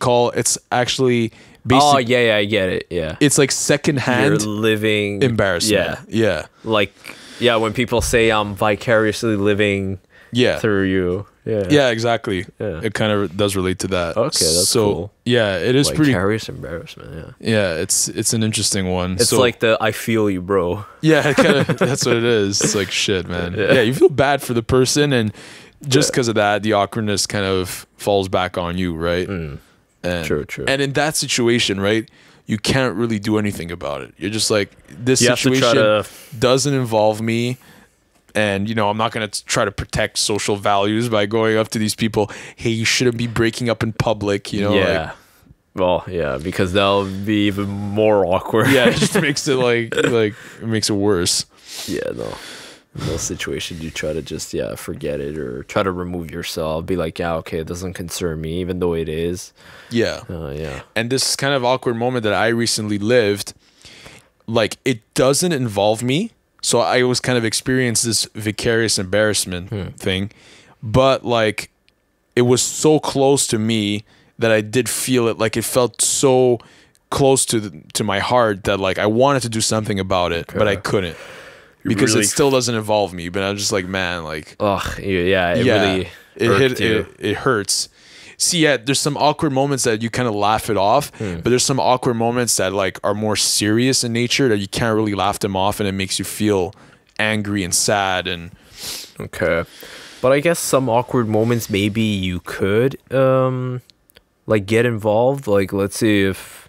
Speaker 2: Oh, yeah, I get it. Yeah.
Speaker 1: It's like secondhand
Speaker 2: living
Speaker 1: embarrassment. Yeah.
Speaker 2: Like, when people say I'm vicariously living through you.
Speaker 1: Yeah, exactly.
Speaker 2: Yeah.
Speaker 1: It kind of does relate to that.
Speaker 2: Okay, that's cool.
Speaker 1: Yeah, it is pretty.
Speaker 2: Vicarious embarrassment.
Speaker 1: Yeah, it's an interesting one.
Speaker 2: It's like the I feel you, bro.
Speaker 1: Yeah, that's what it is. It's like, shit, man. Yeah, you feel bad for the person, and just because of that, the awkwardness kind of falls back on you, right? And,
Speaker 2: true.
Speaker 1: And in that situation, right, you can't really do anything about it. You're just like, this situation doesn't involve me. And, you know, I'm not going to try to protect social values by going up to these people. Hey, you shouldn't be breaking up in public, you know?
Speaker 2: Yeah. Well, yeah, because that'll be even more awkward.
Speaker 1: Yeah, it just makes it it makes it worse.
Speaker 2: Yeah, no. In those situations, you try to just, forget it or try to remove yourself. Be like, yeah, okay, it doesn't concern me, even though it is.
Speaker 1: Yeah.
Speaker 2: Yeah.
Speaker 1: And this kind of awkward moment that I recently lived, like, it doesn't involve me. So I was kind of experienced this vicarious embarrassment thing, but like it was so close to me that I did feel it. Like it felt so close to my heart that like I wanted to do something about it, but I couldn't because it still doesn't involve me. But I was just like, man, like,
Speaker 2: really
Speaker 1: it hurts. See, there's some awkward moments that you kind of laugh it off, but there's some awkward moments that like are more serious in nature that you can't really laugh them off, and it makes you feel angry and sad. And
Speaker 2: okay, but I guess some awkward moments maybe you could like get involved. Like, let's say if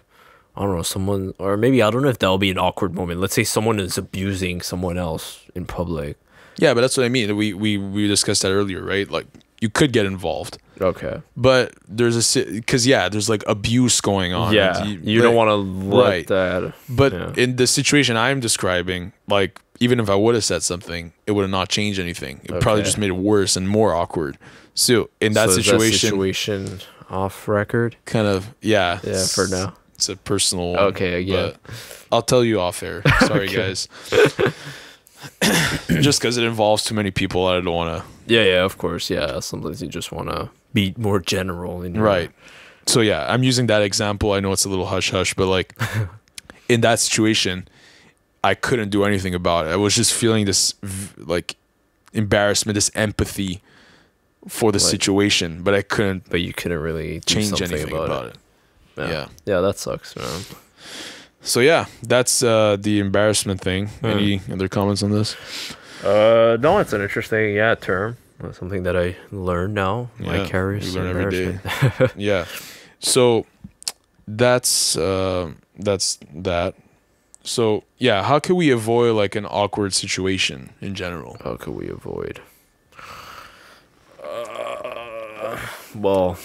Speaker 2: I don't know someone, or maybe I don't know if that'll be an awkward moment. Let's say someone is abusing someone else in public.
Speaker 1: Yeah, but that's what I mean. We discussed that earlier, right? Like you could get involved.
Speaker 2: Okay.
Speaker 1: But there's there's like abuse going on.
Speaker 2: Yeah. You don't want to let that.
Speaker 1: But in the situation I'm describing, like even if I would have said something, it would have not changed anything. It probably just made it worse and more awkward. So in that
Speaker 2: situation off record?
Speaker 1: Kind of, yeah.
Speaker 2: Yeah, for now.
Speaker 1: It's a personal one.
Speaker 2: Okay, yeah.
Speaker 1: I'll tell you off air. Sorry, guys. Just because it involves too many people, I don't want to.
Speaker 2: Yeah, of course. Yeah, sometimes you just want to be more general.
Speaker 1: Right. So, yeah, I'm using that example. I know it's a little hush-hush, but, like, in that situation, I couldn't do anything about it. I was just feeling this, like, embarrassment, this empathy for the situation, but I couldn't.
Speaker 2: But you couldn't really
Speaker 1: change anything about it. Yeah.
Speaker 2: Yeah, that sucks, man.
Speaker 1: So yeah, that's the embarrassment thing. Any other comments on this?
Speaker 2: No, it's an interesting term. That's something that I learned now. Vicarious embarrassment.
Speaker 1: Every day. Yeah. So that's that. So yeah, how can we avoid like an awkward situation in general?
Speaker 2: How can we avoid? Well,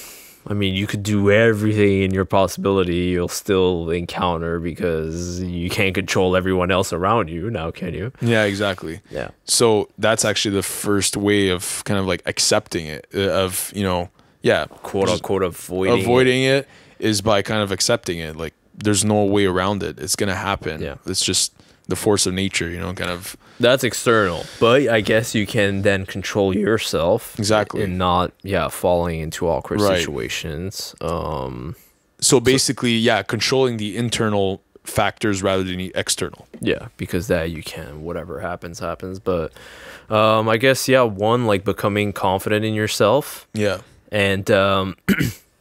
Speaker 2: I mean, you could do everything in your possibility. You'll still encounter because you can't control everyone else around you now, can you?
Speaker 1: Yeah, exactly.
Speaker 2: Yeah.
Speaker 1: So that's actually the first way of kind of like accepting it, of, you know,
Speaker 2: quote unquote
Speaker 1: avoiding it is by kind of accepting it. Like there's no way around it. It's going to happen. Yeah. It's just the force of nature, you know, kind of.
Speaker 2: That's external, but I guess you can then control yourself and not falling into awkward situations.
Speaker 1: So basically, controlling the internal factors rather than the external.
Speaker 2: Yeah, because that you can, whatever happens. But I guess one, like becoming confident in yourself.
Speaker 1: Yeah,
Speaker 2: and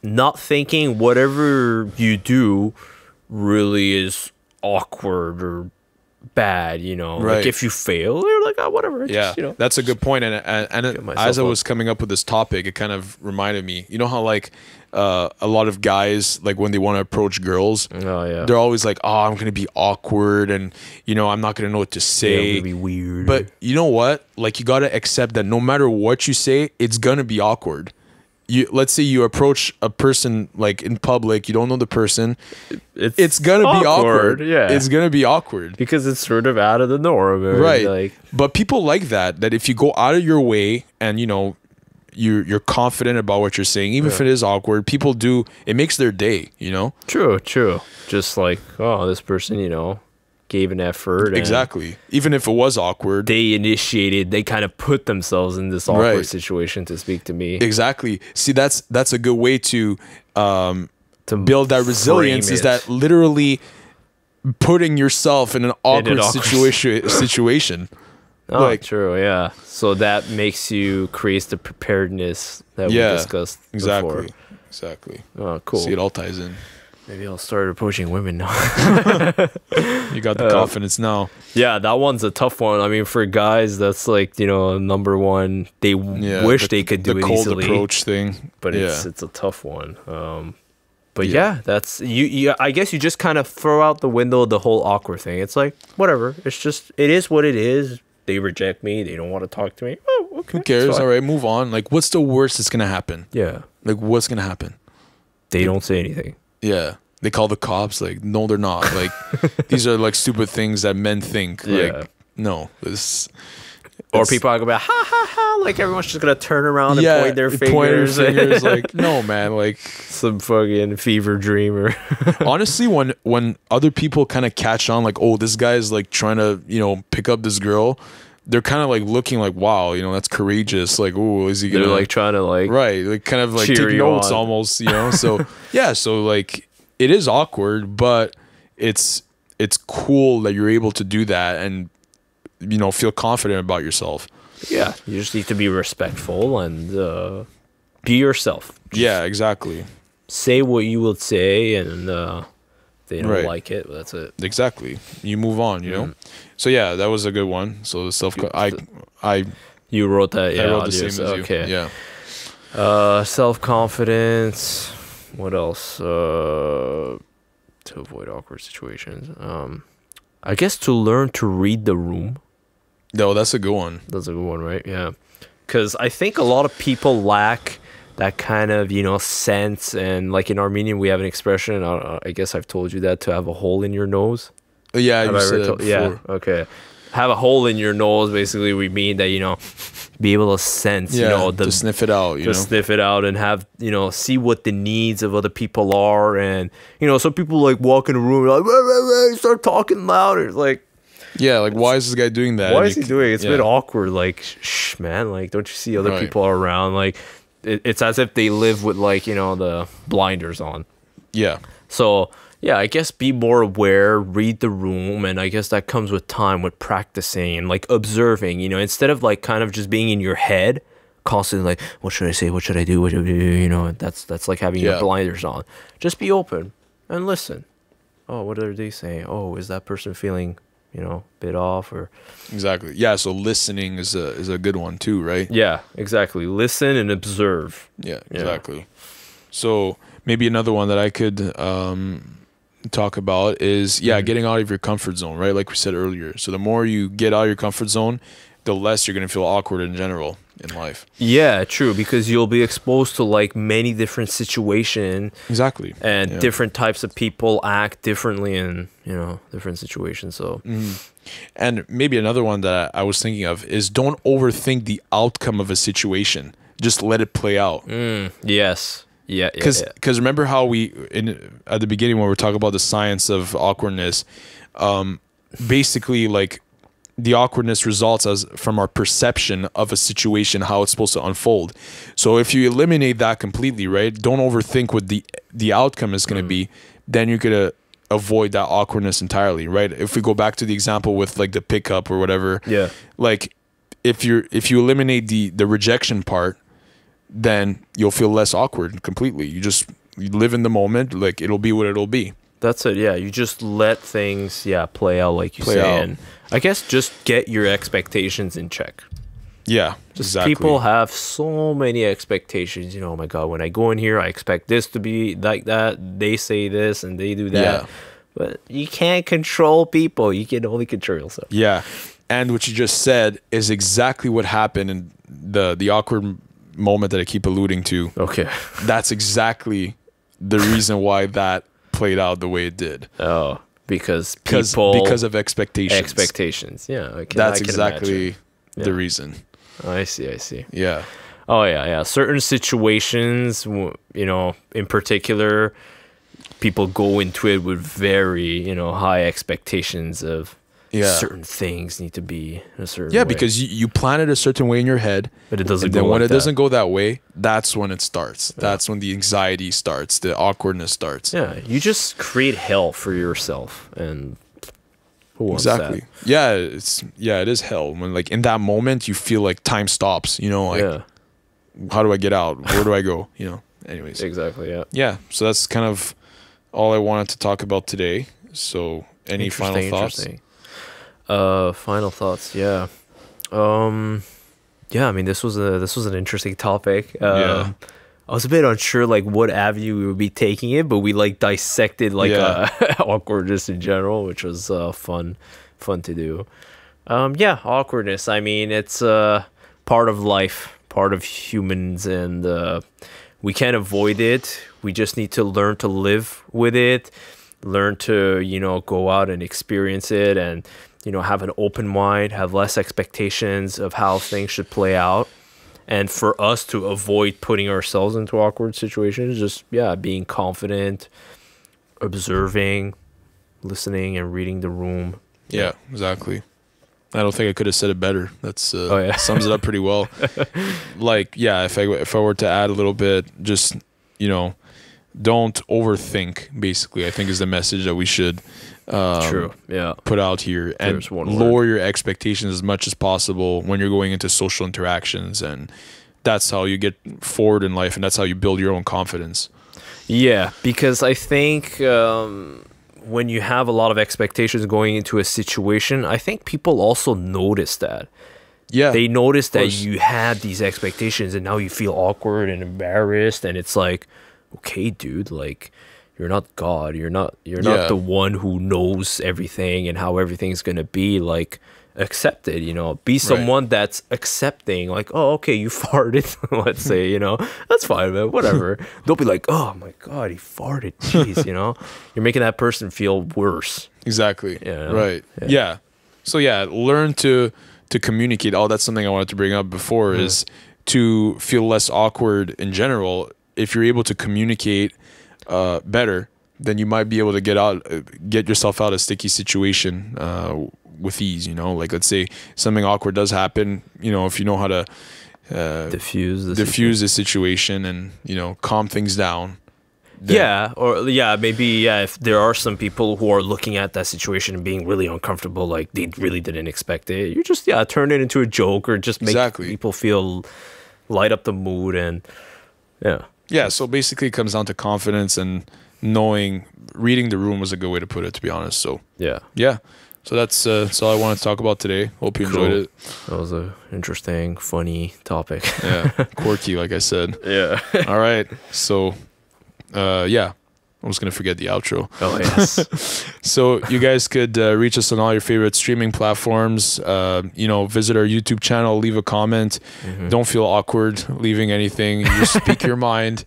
Speaker 2: not thinking whatever you do really is awkward or bad, you know.
Speaker 1: Right.
Speaker 2: Like if you fail, you're like, oh, whatever.
Speaker 1: Yeah,
Speaker 2: Just, you know,
Speaker 1: that's a good point. And as I was coming up with this topic, it kind of reminded me. You know how like a lot of guys, like when they want to approach girls, they're always like, "Oh, I'm gonna be awkward, and you know, I'm not gonna know what to say.
Speaker 2: I'm gonna be weird."
Speaker 1: But you know what? Like you gotta accept that no matter what you say, it's gonna be awkward. Let's say you approach a person like in public, you don't know the person, it's gonna be awkward.
Speaker 2: Yeah,
Speaker 1: it's gonna be awkward
Speaker 2: because it's sort of out of the norm,
Speaker 1: right?
Speaker 2: Like,
Speaker 1: but people like that if you go out of your way and you know you're confident about what you're saying, even if it is awkward, people do. It makes their day, you know.
Speaker 2: True. Just like, oh, this person, you know, gave an effort.
Speaker 1: Exactly. Even if it was awkward,
Speaker 2: they kind of put themselves in this awkward situation to speak to me.
Speaker 1: Exactly. See, that's a good way to build that resilience, is that literally putting yourself in an awkward situation.
Speaker 2: Oh, like, true, yeah. So that makes you create the preparedness that we discussed before.
Speaker 1: Exactly.
Speaker 2: Oh, cool.
Speaker 1: See, it all ties in.
Speaker 2: Maybe I'll start approaching women now.
Speaker 1: You got the confidence now.
Speaker 2: Yeah, that one's a tough one. I mean, for guys, that's like, you know, number one. They wish they could do it easily.
Speaker 1: The cold approach thing.
Speaker 2: But it's a tough one. But that's you. I guess you just kind of throw out the window the whole awkward thing. It's like, whatever. It is what it is. They reject me. They don't want to talk to me. Oh, okay.
Speaker 1: Who cares? All right, move on. Like, what's the worst that's gonna happen?
Speaker 2: Yeah.
Speaker 1: Like, what's gonna happen?
Speaker 2: They don't say anything.
Speaker 1: Yeah. They call the cops. Like, no, they're not. Like, these are like stupid things that men think. Like, no,
Speaker 2: or people are going to be like, ha ha ha. Like everyone's just gonna turn around and point their fingers.
Speaker 1: Like, no, man. Like
Speaker 2: some fucking fever dream. Or
Speaker 1: honestly, when other people kind of catch on, like, oh, this guy's like trying to, you know, pick up this girl, they're kind of like looking like, wow, you know, that's courageous. Like, oh, is he gonna?
Speaker 2: They're like trying to like
Speaker 1: like kind of like take notes almost, you know. So so like it is awkward, but it's cool that you're able to do that and, you know, feel confident about yourself.
Speaker 2: Yeah, you just need to be respectful and be yourself.
Speaker 1: Just exactly.
Speaker 2: Say what you would say, and they don't like it. But that's it.
Speaker 1: Exactly. You move on. You know. So yeah, that was a good one. So the self.
Speaker 2: You wrote that. Yeah,
Speaker 1: I wrote the same as you.
Speaker 2: Okay.
Speaker 1: Yeah.
Speaker 2: Self-confidence. What else? To avoid awkward situations. I guess to learn to read the room.
Speaker 1: No, that's a good one.
Speaker 2: That's a good one, right? Yeah. Because I think a lot of people lack that kind of, you know, sense. And like in Armenian, we have an expression, I guess I've told you that, to have a hole in your nose.
Speaker 1: Yeah, you said that before.
Speaker 2: Yeah, okay. Have a hole in your nose, basically, we mean that, you know, be able to sense, you know,
Speaker 1: to sniff it out, you know.
Speaker 2: Sniff it out and have, you know, see what the needs of other people are. And, you know, some people like walk in a room and like, start talking louder. Like,
Speaker 1: yeah, like, why is this guy doing that?
Speaker 2: Why is he doing it? It's a bit awkward. Like, shh, man. Like, don't you see other people are around? Like, it's as if they live with, like, you know, the blinders on.
Speaker 1: Yeah.
Speaker 2: So, yeah, I guess be more aware, read the room, and I guess that comes with time, with practicing and, like, observing, you know, instead of, like, kind of just being in your head, constantly, like, what should I say? What should I do? What should I do? You know, that's like having your blinders on. Just be open and listen. Oh, what are they saying? Oh, is that person feeling, you know, a bit off? Or
Speaker 1: exactly. Yeah, so listening is a good one too, right?
Speaker 2: Yeah, exactly. Listen and observe.
Speaker 1: Yeah, exactly. Yeah. So maybe another one that I could talk about is getting out of your comfort zone, right? Like we said earlier. So the more you get out of your comfort zone, the less you're going to feel awkward in general in life. Yeah,
Speaker 2: true, because you'll be exposed to like many different situations.
Speaker 1: Exactly.
Speaker 2: And different types of people act differently in, you know, different situations. So
Speaker 1: and maybe another one that I was thinking of is don't overthink the outcome of a situation. Just let it play out.
Speaker 2: Yes. Yeah.
Speaker 1: Because remember how at the beginning when we were talking about the science of awkwardness, basically like the awkwardness results from our perception of a situation, how it's supposed to unfold. So if you eliminate that completely, right, don't overthink what the outcome is going to be, then you're going to avoid that awkwardness entirely, right? If we go back to the example with like the pickup or whatever, like if you eliminate the rejection part, then you'll feel less awkward completely. You live in the moment, like it'll be what it'll be.
Speaker 2: That's it. Yeah, you just let things play out like you say, and I guess just get your expectations in check.
Speaker 1: Yeah,
Speaker 2: just exactly. People have so many expectations. You know, oh my God, when I go in here, I expect this to be like that. They say this and they do that. Yeah. But you can't control people. You can only control yourself.
Speaker 1: Yeah. And what you just said is exactly what happened in the awkward moment that I keep alluding to.
Speaker 2: Okay.
Speaker 1: That's exactly the reason why that played out the way it did.
Speaker 2: Oh, because
Speaker 1: of expectations.
Speaker 2: Expectations. Yeah.
Speaker 1: That's exactly the reason.
Speaker 2: I see.
Speaker 1: Yeah.
Speaker 2: Oh, yeah. Certain situations, you know, in particular, people go into it with very, high expectations of certain things need to be a certain way.
Speaker 1: Because you plan it a certain way in your head,
Speaker 2: but it doesn't
Speaker 1: go like that. When it doesn't go that way, that's when it starts. Yeah. That's when the anxiety starts, the awkwardness starts.
Speaker 2: Yeah, you just create hell for yourself, and who wants that?
Speaker 1: Yeah, it is hell when like in that moment you feel like time stops. You know, like how do I get out? Where do I go? You know. Anyways.
Speaker 2: Exactly. Yeah.
Speaker 1: Yeah. So that's kind of all I wanted to talk about today. So any final thoughts?
Speaker 2: Final thoughts. Yeah. I mean, this was an interesting topic. I was a bit unsure like what avenue we would be taking it, but we like dissected like awkwardness in general, which was fun to do. Awkwardness. I mean, it's part of life, part of humans, and we can't avoid it. We just need to learn to live with it, learn to go out and experience it, and have an open mind, have less expectations of how things should play out. And for us to avoid putting ourselves into awkward situations, just, being confident, observing, listening, and reading the room.
Speaker 1: Yeah, exactly. I don't think I could have said it better. That's sums it up pretty well. Like, if I were to add a little bit, just, don't overthink, basically, I think is the message that we should put out here, and lower your expectations as much as possible when you're going into social interactions, and that's how you get forward in life, and that's how you build your own confidence.
Speaker 2: Yeah, because I think when you have a lot of expectations going into a situation, I think people also notice that. Yeah, they notice that you had these expectations, and now you feel awkward and embarrassed, and it's like, okay, dude, like, you're not God. You're not the one who knows everything and how everything's gonna be. Like, accept it. Be someone that's accepting. Like, oh, okay, you farted. Let's say, that's fine, man. Whatever. Don't be like, oh my God, he farted. Jeez, you're making that person feel worse.
Speaker 1: Exactly. Right. Yeah. So learn to communicate. Oh, that's something I wanted to bring up before is to feel less awkward in general. If you're able to communicate better, then you might be able to get yourself out of a sticky situation with ease. Like, let's say something awkward does happen, if you know how to diffuse the situation and calm things down. Maybe if there are some people who are looking at that situation and being really uncomfortable, like they really didn't expect it, you just turn it into a joke, or just make people light up the mood, and so basically it comes down to confidence and reading the room was a good way to put it, to be honest. So so that's all I wanted to talk about today. Hope you enjoyed it. That was a interesting, funny topic. Quirky, like I said. All right, so I was going to forget the outro. Oh, yes. So you guys could reach us on all your favorite streaming platforms. Visit our YouTube channel, leave a comment. Don't feel awkward leaving anything. You just speak your mind.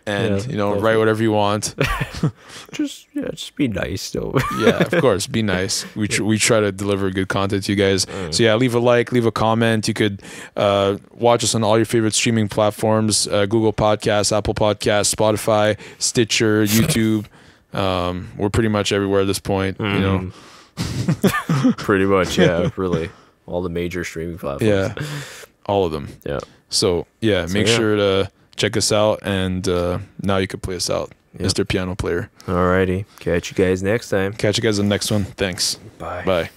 Speaker 1: And write whatever you want. just be nice though. Of course, be nice. We try to deliver good content to you guys. So leave a like, leave a comment. You could watch us on all your favorite streaming platforms: Google Podcasts, Apple Podcasts, Spotify, Stitcher, YouTube. We're pretty much everywhere at this point. Pretty much, really, all the major streaming platforms. All of them. So make sure to check us out, and now you can play us out, Mr. Piano Player. Alrighty. Catch you guys next time. Catch you guys in the next one. Thanks. Bye. Bye.